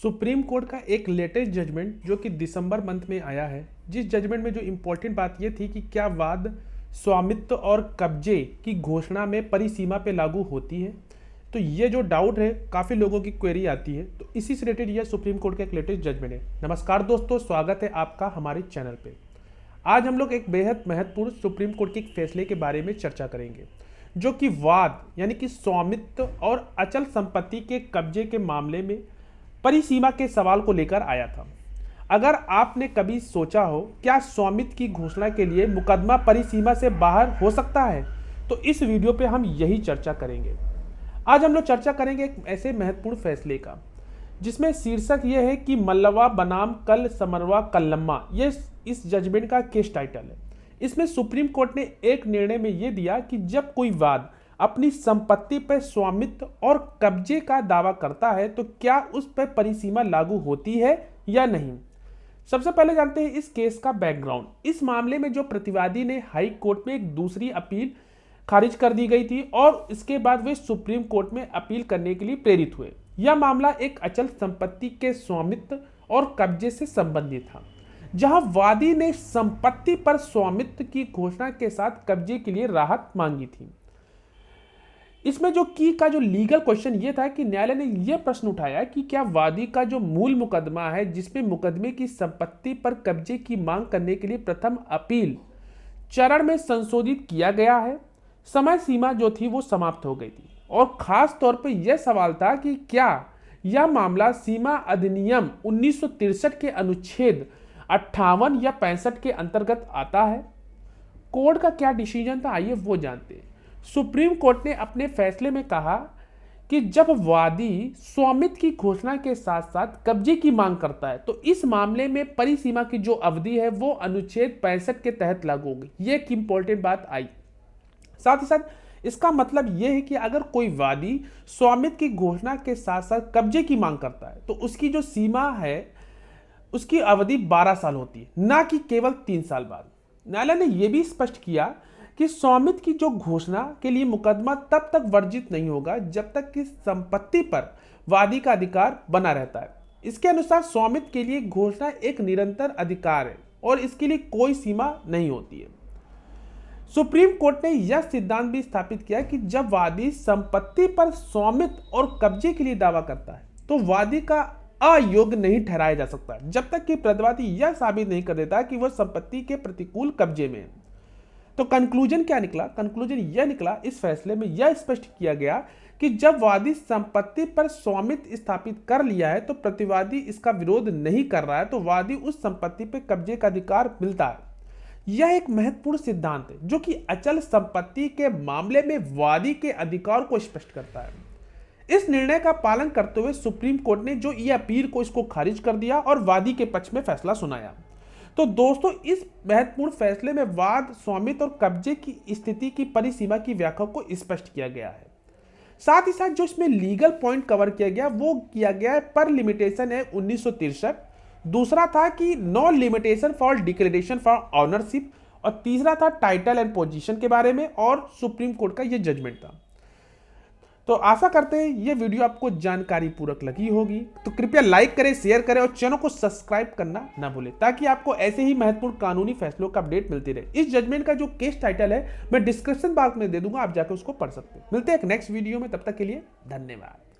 Supreme court का एक latest judgement जो कि दिसंबर मंथ में आया है, जिस जजमेंट में जो इम्पोर्टेंट बात यह थी कि क्या वाद स्वामित्व और कब्जे की घोषणा में परिसीमा पे लागू होती है। तो ये जो डाउट है, काफ़ी लोगों की क्वेरी आती है, तो इसी से रिलेटेड यह सुप्रीम कोर्ट का एक लेटेस्ट जजमेंट है। नमस्कार दोस्तों, स्वागत है आपका हमारे चैनल पे। आज हम लोग एक बेहद महत्वपूर्ण सुप्रीम कोर्ट के एक फैसले के बारे में चर्चा करेंगे, जो कि वाद यानी कि स्वामित्व और अचल संपत्ति के कब्जे के मामले में परिसीमा के सवाल को लेकर आया था। अगर आपने कभी सोचा हो क्या स्वामित्व की घोषणा के लिए मुकदमा परिसीमा से बाहर हो सकता है, तो इस वीडियो पे हम यही चर्चा करेंगे। आज हम लोग चर्चा करेंगे एक ऐसे महत्वपूर्ण फैसले का जिसमें शीर्षक यह है कि मल्लवा बनाम कल समरवा कल्लम्मा। ये इस जजमेंट का केस टाइटल है। इसमें सुप्रीम कोर्ट ने एक निर्णय में यह दिया कि जब कोई वाद अपनी संपत्ति पर स्वामित्व और कब्जे का दावा करता है तो क्या उस पर परिसीमा लागू होती है या नहीं। सबसे पहले जानते हैं इस केस का बैकग्राउंड। इस मामले में जो प्रतिवादी ने हाई कोर्ट में एक दूसरी अपील खारिज कर दी गई थी और इसके बाद वे सुप्रीम कोर्ट में अपील करने के लिए प्रेरित हुए। यह मामला एक अचल संपत्ति के स्वामित्व और कब्जे से संबंधित था, जहां वादी ने संपत्ति पर स्वामित्व की घोषणा के साथ कब्जे के लिए राहत मांगी थी। इसमें जो की का जो लीगल क्वेश्चन ये था कि न्यायालय ने यह प्रश्न उठाया कि क्या वादी का जो मूल मुकदमा है, जिसमें मुकदमे की संपत्ति पर कब्जे की मांग करने के लिए प्रथम अपील चरण में संशोधित किया गया है, समय सीमा जो थी वो समाप्त हो गई थी। और खास तौर पर यह सवाल था कि क्या यह मामला सीमा अधिनियम 1963 के अनुच्छेद 58 या 65 के अंतर्गत आता है। कोर्ट का क्या डिसीजन था, आइए वो जानते हैं। सुप्रीम कोर्ट ने अपने फैसले में कहा कि जब वादी स्वामित्व की घोषणा के साथ साथ कब्जे की मांग करता है तो इस मामले में परिसीमा की जो अवधि है वो अनुच्छेद 65 के तहत लागू होगी। ये एक इंपॉर्टेंट बात आई। साथ ही साथ इसका मतलब यह है कि अगर कोई वादी स्वामित्व की घोषणा के साथ साथ कब्जे की मांग करता है तो उसकी जो सीमा है उसकी अवधि 12 साल होती है, ना कि केवल 3 साल बाद। न्यायालय ने यह भी स्पष्ट किया कि स्वामित्व की जो घोषणा के लिए मुकदमा तब तक वर्जित नहीं होगा जब तक कि संपत्ति पर वादी का अधिकार बना रहता है। इसके अनुसार स्वामित्व के लिए घोषणा एक निरंतर अधिकार है और इसके लिए कोई सीमा नहीं होती है। सुप्रीम कोर्ट ने यह सिद्धांत भी स्थापित किया कि जब वादी संपत्ति पर स्वामित्व और कब्जे के लिए दावा करता है तो वादी का अयोग्य नहीं ठहराया जा सकता जब तक कि प्रतिवादी यह साबित नहीं कर देता कि वह संपत्ति के प्रतिकूल कब्जे में है। तो कंक्लूजन क्या निकला? कंक्लूजन यह निकला, इस फैसले में यह स्पष्ट किया गया कि जब वादी संपत्ति पर स्वामित्व स्थापित कर लिया है तो प्रतिवादी इसका विरोध नहीं कर रहा है तो वादी उस संपत्ति पर कब्जे का अधिकार मिलता है। यह एक महत्वपूर्ण सिद्धांत है जो कि अचल संपत्ति के मामले में वादी के अधिकार को स्पष्ट करता है। इस निर्णय का पालन करते हुए सुप्रीम कोर्ट ने जो यह अपील को इसको खारिज कर दिया और वादी के पक्ष में फैसला सुनाया। तो दोस्तों, इस महत्वपूर्ण फैसले में वाद स्वामित्व और कब्जे की स्थिति की परिसीमा की व्याख्या को स्पष्ट किया गया है। साथ ही साथ जो इसमें लीगल पॉइंट कवर किया गया वो किया गया है पर लिमिटेशन है 1963। दूसरा था कि no limitation for declaration for ownership, और तीसरा था टाइटल एंड पोजीशन के बारे में, और सुप्रीम कोर्ट का ये जजमेंट था। तो आशा करते हैं ये वीडियो आपको जानकारी पूर्वक लगी होगी। तो कृपया लाइक करें, शेयर करें और चैनल को सब्सक्राइब करना ना भूलें ताकि आपको ऐसे ही महत्वपूर्ण कानूनी फैसलों का अपडेट मिलती रहे। इस जजमेंट का जो केस टाइटल है मैं डिस्क्रिप्शन बॉक्स में दे दूंगा, आप जाकर उसको पढ़ सकते हैं। मिलते हैं एक नेक्स्ट वीडियो में, तब तक के लिए धन्यवाद।